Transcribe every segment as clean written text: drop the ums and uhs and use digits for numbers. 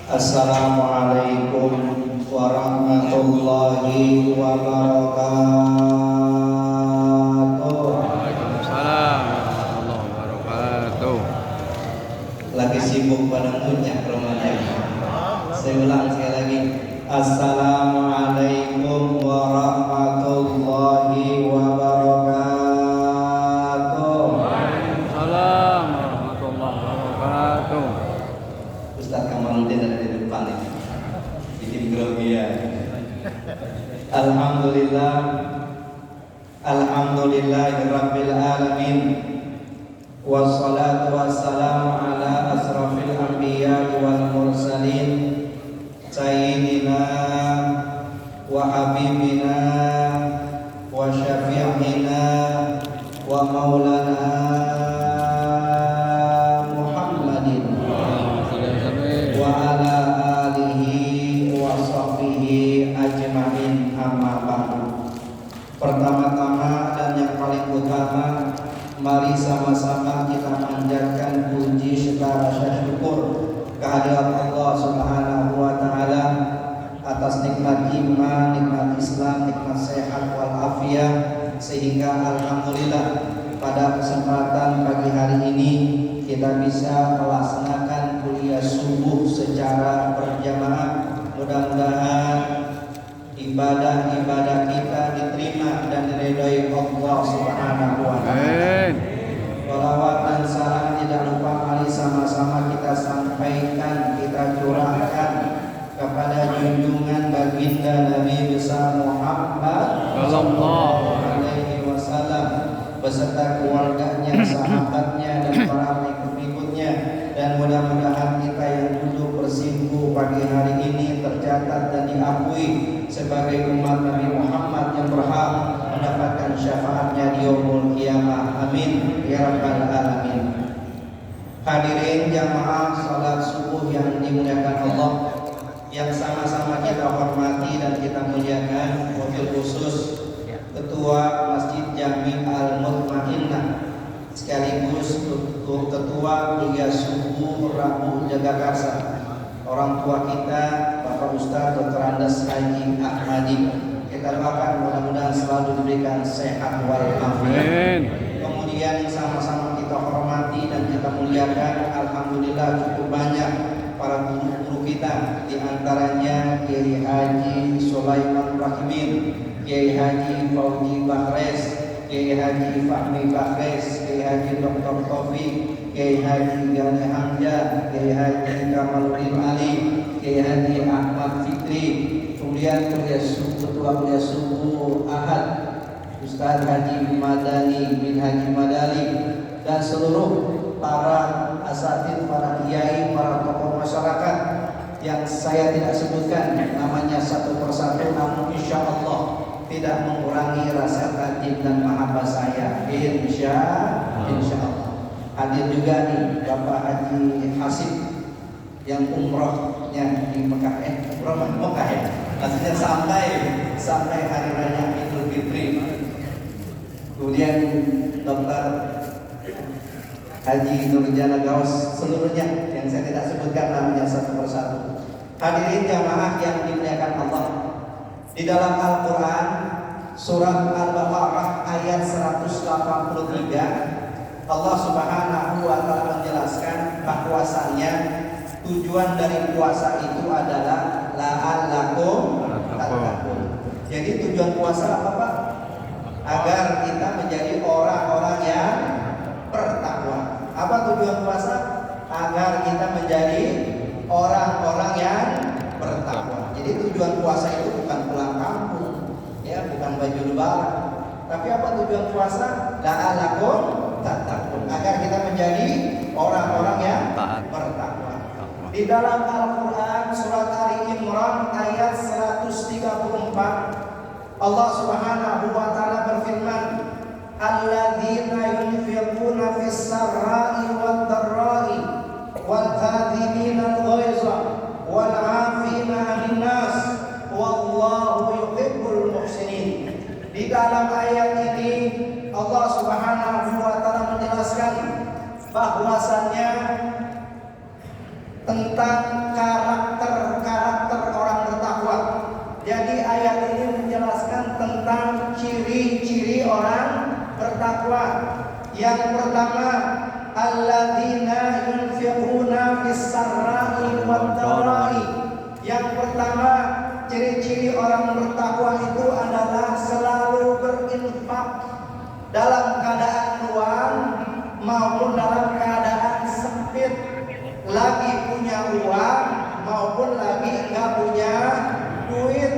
Assalamualaikum warahmatullahi wabarakatuh. Waalaikumsalam warahmatullahi wabarakatuh. Lagi sibuk pada punya Ramadan. Saya ulang sekali lagi. Assalamualaikum warahmatullahi wabarakatuh. Waalaikumsalam warahmatullahi wabarakatuh. Ustaz Kamaluddin ada di depan ini. Di tim Grobia. Alhamdulillah. Alhamdulillahirabbil alamin. Wassalatu wassalamu ala asrafil anbiya'i wal mursalin sayyidina wa habibina wa syafi'ina wa maulana Muhammadin wa ala alihi wa sahbihi ajma'in, amma ba'du. Pertama-tama dan yang paling utama, mari sama-sama kita panjatkan puji serta rasa syukur kehadirat Allah Subhanahu wa taala atas nikmat iman, nikmat Islam, nikmat sehat wal afiat, sehingga alhamdulillah pada kesempatan pagi hari ini kita bisa melaksanakan kuliah subuh secara berjamaah. Mudah-mudahan ibadah-ibadah kita diterima dan diridhoi Allah Subhanahu wa taala. Shalawat dan salam tidak lupa mari sama-sama kita sampaikan, kita curahkan kepada junjungan baginda Nabi besar Muhammad sallallahu alaihi wasallam beserta keluarganya, sahabatnya dan para pengikut-pengikutnya, dan mudah-mudahan kita yang duduk bersimpuh pagi hari ini tercatat dan diakui sebagai umat Nabi Muhammad yang berhak mendapatkan syafaatnya di yaumul qiyamah. Amin ya rabbal alamin. Hadirin jamaah salat subuh yang dimuliakan Allah, yang sama-sama kita hormati dan kita muliakan, wabil khusus Ketua Masjid Jami Al-Mutmainnah sekaligus Ketua Kuliah Subuh Rabu Jagakarsa, orang tua kita Bapak Ustaz Dr. Andes Haji Ahmadi. Kita doakan mudah-mudahan selalu diberikan sehat wal afiat. Kemudian yang sama-sama kita hormati dan kita muliakan, alhamdulillah cukup banyak para guru-guru kita, di antaranya Kiai Haji Sulaiman Rahimin, Kiai Haji Fauzi Bakres, Kiai Haji Fahmi Bakres, Kiai Haji Dr. Taufik, Kiai Haji Gani Hamzah, Kiai Haji Kamaluddin Ali, Kiai Haji Ahmad Fikri, kemudian Ketua Kuliah Subuh Ahad Ustaz Haji Madani bin Haji Madali, dan seluruh para asatidz, para kiai, para tokoh masyarakat yang saya tidak sebutkan namanya satu persatu, namun insya Allah tidak mengurangi rasa takjub dan mahabbah saya, insya Allah. Hadir juga nih Bapak Haji Hasib yang umrohnya di Mekah, Mekah ya, maksudnya sampai hari raya Idul Fitri. Kemudian Dr. Haji Nurjana Gaus, seluruhnya yang saya tidak sebutkan namanya satu persatu. Hadirin jamaah yang dimuliakan Allah, di dalam Al-Quran surat Al-Baqarah ayat 183 Allah Subhanahu wa taala menjelaskan bahwasannya tujuan dari puasa itu adalah la'allakum tattaqun. Jadi tujuan puasa apa Pak? Agar kita menjadi orang-orang yang bertakwa. Apa tujuan puasa? Agar kita menjadi orang-orang yang bertakwa. Jadi tujuan puasa itu bukan pulang kampung, ya, bukan baju lebaran. Tapi apa tujuan puasa? La'allakum tattaqun, agar kita menjadi orang-orang yang bertakwa. Di dalam Al-Quran surat Ali Imran ayat 134 Allah Subhanahu wa taala berfirman, alladzina yunfiquna fis sarra'i wad dharra'i wal kadhimina al-ghaiza wal 'afina 'anil nas wallahu yuhibbul muhsinin. Di dalam ayat ini Allah Subhanahu wa taala menjelaskan bahwasannya tentang karakter orang bertakwa. Jadi ayat ini menjelaskan tentang ciri-ciri orang bertakwa. Yang pertama, alladzina yunfiquna fis-sarra'i wad-dharra'i. Yang pertama, ciri-ciri orang bertakwa itu adalah selalu berinfak dalam keadaan luang maupun dalam keadaan sempit, lagi punya uang maupun lagi enggak punya duit.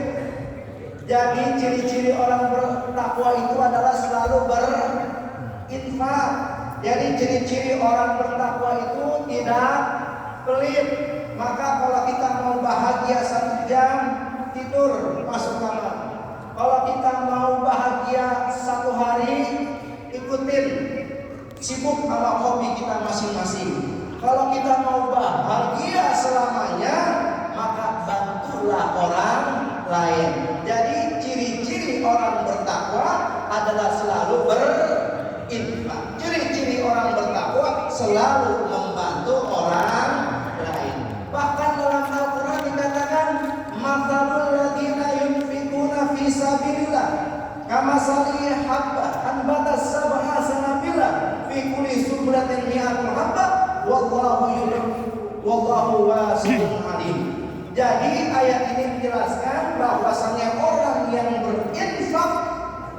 Jadi ciri-ciri orang bertakwa itu adalah selalu berinfak. Jadi ciri-ciri orang bertakwa itu tidak pelit. Maka kalau kita mau bahagia 1 jam, tidur masuk kamar. Kalau kita mau bahagia 1 hari, ikutin, sibuk sama hobi kita masing-masing. Kalau kita mau bahagia selamanya, maka bantulah orang lain. Jadi ciri-ciri orang bertakwa adalah selalu berinfak. Ciri-ciri orang bertakwa selalu membantu orang lain. Bahkan dalam Al-Quran dikatakan, mathalul ladzina yunfiquna fi sabilillah kamasali habbah anbatas sab'a sanabila fi kulli sumbulatin mi'atul habbah wallahu wasi'un alim. Jadi ayat ini menjelaskan bahwasanya orang yang berinfak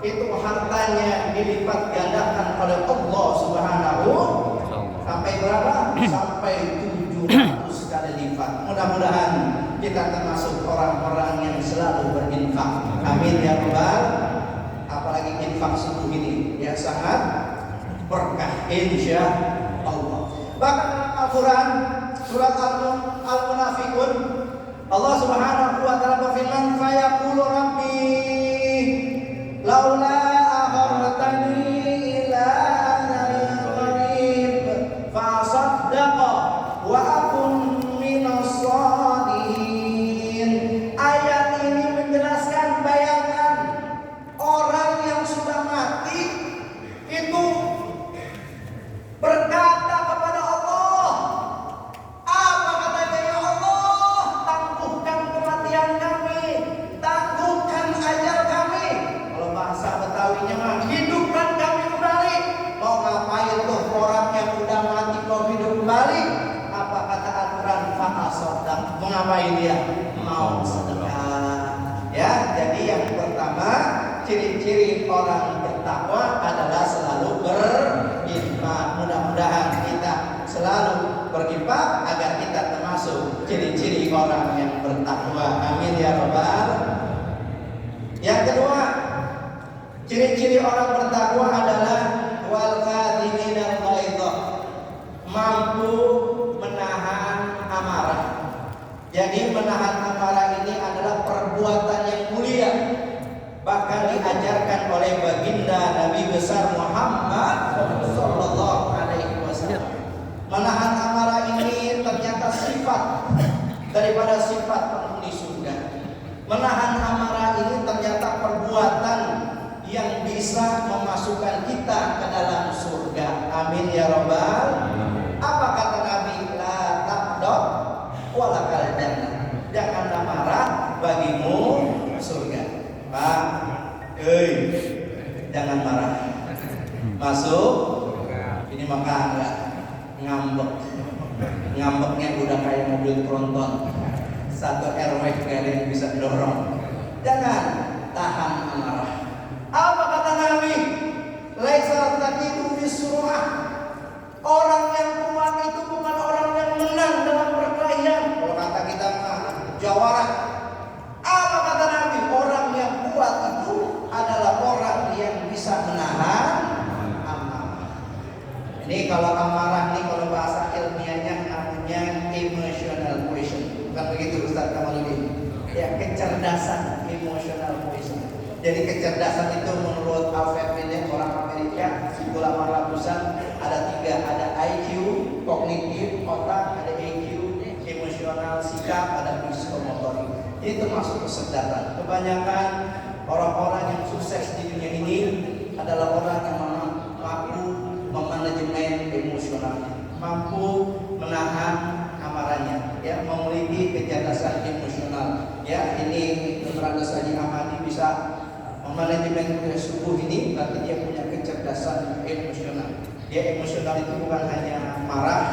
itu hartanya dilipat gandakan oleh Allah Subhanahu sampai berapa? Sampai 700 kali lipat. Mudah-mudahan kita termasuk orang-orang yang selalu berinfak. Amin ya rabbal. Apalagi infak subuh ini ya sangat berkah insya Allah. Bahkan dalam Al-Quran surat Al-Munafiqun, Allah Subhanahu wa taala berfirman, "Fa yaqulu rabbi laula akhartani ila ajalin qarib fa saddaqa wa akun minas shalihin." Ayat ini menjelaskan, bayangkan orang yang sudah mati itu berkata kepada Allah, apa katanya, ya Allah, tangguhkan kematian kami, tangguhkan ajal kami. Kalau bahasa Betawinya mah, hidupkan kami kembali. Mau ngapain tuh orang yang udah mati mau hidup kembali? Apa kata Al-Quran? Fa'asodak. Mau ngapain dia? Mau sedekah. Ya, jadi yang pertama, ciri-ciri orang bertakwa adalah selalu berinfak. Mudah-mudahan kita selalu berinfak agar kita termasuk ciri-ciri orang yang bertakwa. Amin ya rabbal. Yang kedua, ciri-ciri orang bertakwa adalah wal kadhiminal ghaidha, mampu menahan amarah. Jadi menahan amarah ini adalah perbuatan yang mulia. Bahkan diajarkan oleh baginda Nabi besar Muhammad sallallahu alaihi wasallam. Menahan amarah ini ternyata sifat daripada sifat penghuni surga. Menahan amarah ini ternyata perbuatan yang bisa memasukkan kita ke dalam surga. Amin ya rabbal. Apa kata Nabi? La taqdab walakal jannah. Janganlah marah, bagimu surga. Pak, jangan marah. Masuk. Ini maka enggak ngambek. Ngambeknya udah kayak mobil tronton. 1 RW gak ada yang bisa dorong. Jangan tahan amarah. Apa kata Nabi? Laisa taqidu bisurah. Orang yang kuat itu bukan orang yang menang dalam perkelahian. Kalau kata kita mah jawarah. Apa kata Nabi? Orang yang kuat itu adalah orang yang bisa menahan amarah. Ini kalau amarah ini kalau bahasa ilmiahnya namanya emotional quotient. Bukan begitu Ustaz Kamaludin? Ya, kecerdasan, emotional quotient. Jadi kecerdasan itu menurut Alfred Binet, orang Amerika, ulama ratusan, ada 3, ada IQ, kognitif, otak, ada EQ, emosional, sikap, ada psikomotorik. Ini termasuk kecerdasan. Kebanyakan orang-orang yang sukses di dunia ini adalah orang yang mampu memanajemen emosionalnya, mampu menahan amarahnya. ya, memiliki kecerdasan emosional. Ya, ini Dr. Saji Ahmadi bisa memanajemen subuh ini, berarti dia punya kecerdasan emosional. Dia emosional itu bukan hanya marah,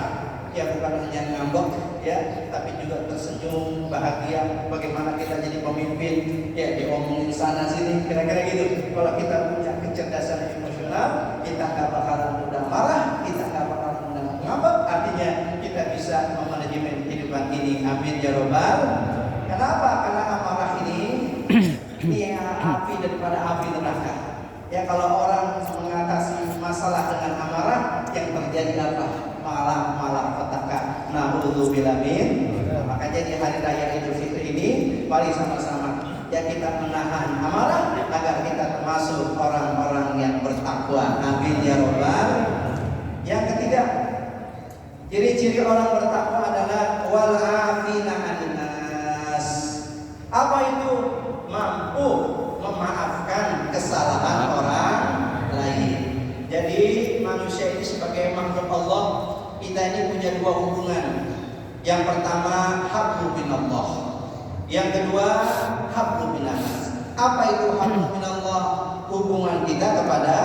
ya bukan hanya ngambek, ya, tapi juga tersenyum, bahagia. Bagaimana kita jadi pemimpin, ya diomongin sana sini, kira-kira gitu. Kalau kita punya kecerdasan emosional, kita nggak bakalan mudah marah, kita nggak bakalan mudah ngambek. Artinya kita bisa memanajemen kehidupan ini. Amin ya robbal. Kenapa? Karena amarah ini ini api daripada api neraka. Ya, kalau orang mengatasi masalah dengan amarah, yang terjadi apa? Malah petaka. Na'udzubillah min. Makanya di hari raya Idul Fitri ini, mari sama-sama ya kita menahan amarah agar kita termasuk orang-orang yang bertakwa. Amin ya robbal. Yang ketiga, ciri-ciri orang bertakwa adalah wal afina 'anil nas. Apa itu? Mampu memaafkan kesalahan orang lain. Jadi manusia ini sebagai makhluk Allah, kita ini punya dua hubungan. Yang pertama hablu minallah, yang kedua hablu minannas. Apa itu hablu minallah? Hubungan kita kepada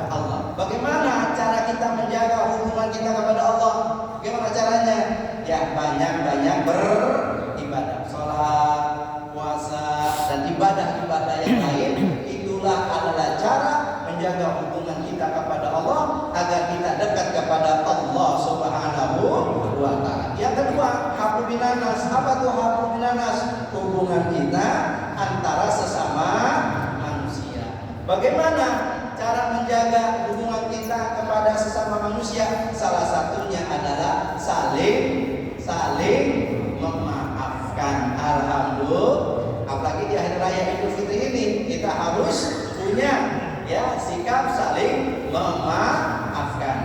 Allah. Bagaimana cara kita menjaga hubungan kita kepada Allah? Bagaimana caranya? Ya banyak-banyak beribadah, sholat, puasa, dan ibadah-ibadah yang lain. Itulah adalah cara menjaga hubungan kita kepada Allah agar kita dekat kepada Allah Subhanahu wa ta'ala. Yang kedua, hablum minannas. Apa tuh hablum minannas? Hubungan kita antara sesama manusia. Bagaimana cara menjaga hubungan kita kepada sesama manusia? Salah satunya adalah saling memaafkan. Alhamdulillah. Apalagi di hari raya Idul Fitri ini kita harus punya ya sikap saling memaafkan.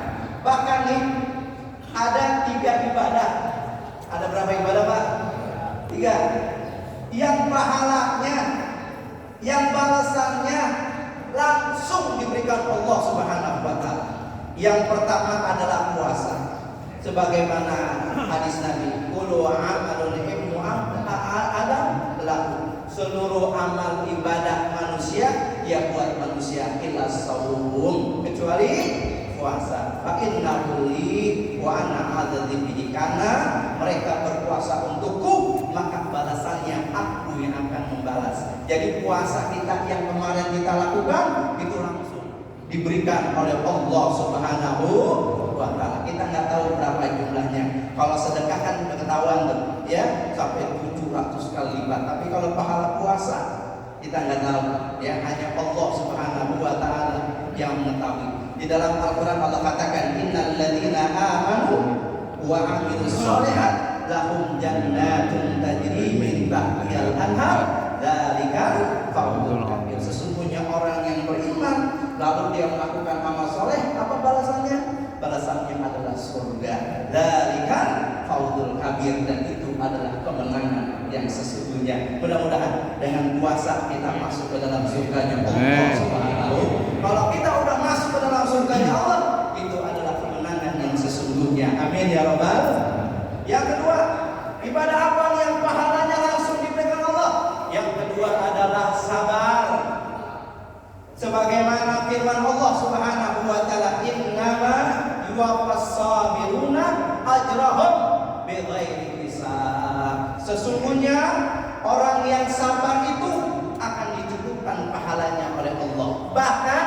Bahkan nih ada 3 ibadah. Ada berapa ibadah, Pak? 3. Yang pahalanya, yang balasannya langsung diberikan Allah Subhanahu wa ta'ala. Yang pertama adalah puasa. Sebagaimana hadis Nabi, kullu amalun ibnu adam lahu. Seluruh amal ibadah manusia ya buat manusia illa shaum, kecuali puasa. Fa innahu li wa ana adzim bihi, karena mereka berpuasa untukku, maka balasannya aku yang akan membalas. Jadi puasa kita yang kemarin kita lakukan itu langsung diberikan oleh Allah Subhanahu wa ta'ala. Kita nggak tahu berapa jumlahnya. Kalau sedekah kan udah ketahuan tuh, ya sampai 700 kali lipat. Tapi kalau pahala puasa kita nggak tahu, ya hanya Allah Subhanahu wa ta'ala yang mengetahui. Di dalam Al-Quran Allah katakan, innal ladzina amanu wa amilus sholihat lahum jannatun tajri min tahtihal anhar dzalika fadlul kabir. Sesungguhnya orang yang beriman lalu dia melakukan amal soleh, apa balasannya? Balasannya adalah surga. Dzalika fadlul kabir, dan itu adalah kemenangan yang sesungguhnya. Mudah-mudahan dengan puasa kita masuk ke dalam surganya Allah Subhanahu. Kalau kita udah masuk ke dalam surganya Allah, itu adalah kemenangan yang sesungguhnya. Amin ya robbal. Yang kedua, ibadah apa yang pahalanya langsung diberikan Allah? Yang kedua adalah sabar. Sebagaimana firman Allah Subhanahu wa ta'ala, innama yuwaffas sabiruna ajrahum bighairi hisab. Sesungguhnya orang yang sabar itu akan dicukupkan pahalanya oleh Allah, bahkan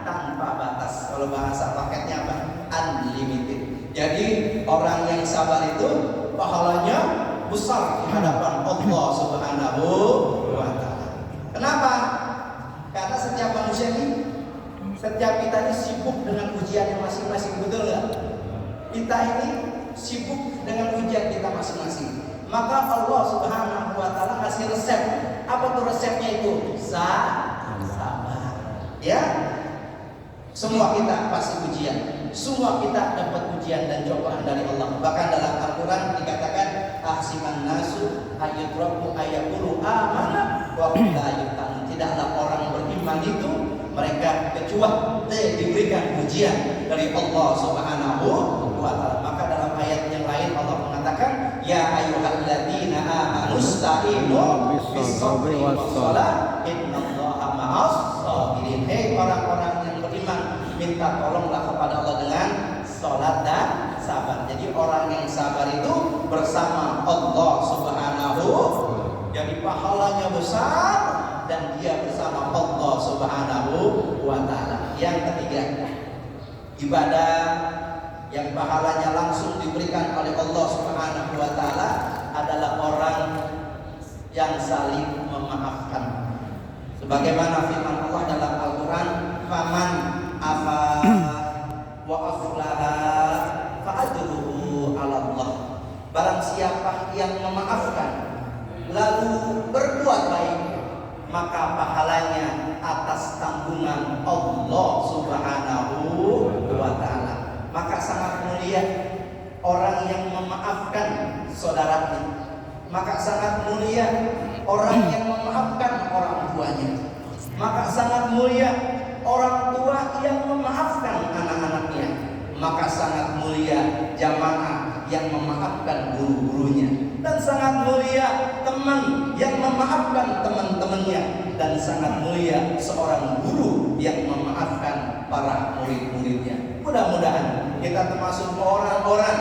tanpa batas. Kalau bahasa paketnya apa? Unlimited. Jadi orang yang sabar itu pahalanya besar di hadapan Allah Subhanahu wa ta'ala. Kenapa? Karena setiap manusia ini, setiap kita ini sibuk dengan ujiannya masing-masing, betul nggak? Kita ini sibuk dengan ujian kita masing-masing. Maka Allah Subhanahu wa ta'ala kasih resep. Apa tuh resepnya itu? Sabar. Ya, semua kita pasti ujian. Semua kita dapat ujian dan cobaan dari Allah. Bahkan dalam Al-Quran dikatakan, ahsiman nasu ayyutraku ayyakulu amana wa hum la yuftanun. Tidaklah orang beriman itu mereka kecuali diberikan ujian dari Allah Subhanahu wa ta'ala. Maka dalam ayat yang lain Allah mengatakan, ya ayyuhalladzina amanu ista'inu bis-sabri was-shalah innallaha ma'as sabirin. Hei orang-orang yang beriman, minta tolonglah kepada Allah dengan salat dan sabar. Jadi orang yang sabar itu bersama Allah Subhanahu, jadi pahalanya besar dan dia bersama Allah Subhanahu wa taala. Yang ketiga, ibadah yang pahalanya langsung diberikan oleh Allah Subhanahu wa taala adalah orang yang saling memaafkan. Sebagaimana firman Allah dalam Al-Qur'an, "Faman afa wa aslaha fa ajruhu 'ala Allah." Barang siapa yang memaafkan lalu berbuat baik, maka pahalanya atas tanggungan Allah Subhanahu wa taala. Maka sangat mulia orang yang memaafkan saudaranya. Maka sangat mulia orang yang memaafkan orang tuanya. Maka sangat mulia orang tua yang memaafkan anak-anaknya. Maka sangat mulia jamaah yang memaafkan guru-gurunya. Dan sangat mulia teman yang memaafkan teman-temannya. Dan sangat mulia seorang guru yang memaafkan para murid-muridnya. Mudah-mudahan kita termasuk orang-orang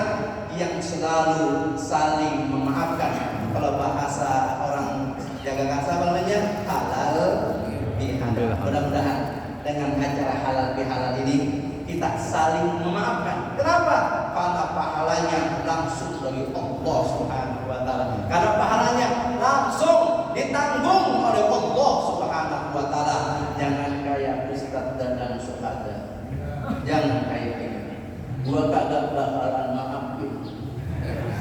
yang selalu saling memaafkan. Kalau bahasa orang jaga kasar namanya halal bihalal. Mudah-mudahan dengan acara halal bihalal ini kita saling memaafkan. Kenapa? Karena pahalanya langsung dari Allah Subhanahu wa taala. Karena pahalanya langsung ditanggung oleh Allah Subhanahu wa taala. Jangan kayak Ustaz dan Syuhada. Jangan kayak ini. Gua kagak bakalan maafin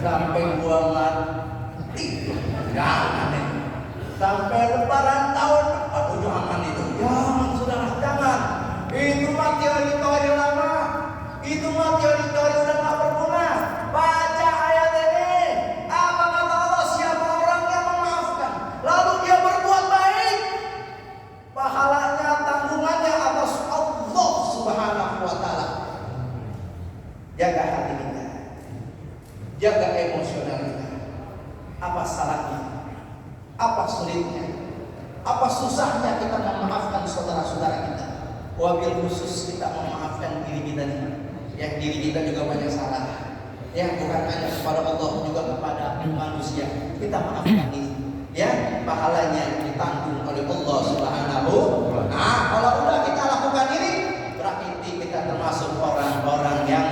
sampai gua mati. Jangan nih. Sampai lebaran tahun depan, jangan itu. Jangan, saudara, jangan. Itu mah teori-teori lama. Itu mah teori-teori udah gak berguna. Baca ayat ini. Apa kata Allah? Siapa orang yang memaafkan lalu dia berbuat baik, pahalanya tanggungannya atas Allah Subhanahu wa taala. Jaga hati kita, jaga emosional kita. Apa salahnya? Apa sulitnya? Apa susahnya kita memaafkan saudara-saudara kita? Wabil khusus kita memaafkan diri kita nih. Yang diri kita juga banyak salah. Ya, bukan hanya kepada Allah, juga kepada manusia. Kita maafkan ini. Ya, pahalanya ditanggung oleh Allah Subhanahu. Nah, kalau udah kita lakukan ini, berarti kita termasuk orang-orang yang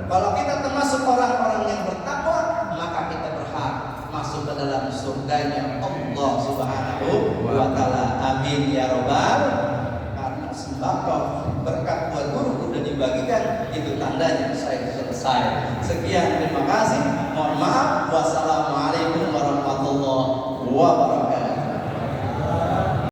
kalau kita termasuk orang-orang yang bertakwa, maka kita berhak masuk ke dalam surganya Allah Subhanahu wa taala. Amin ya robbal. Karena sembako berkat buat guru sudah dibagikan, itu tandanya saya selesai. Sekian, terima kasih. Mohon maaf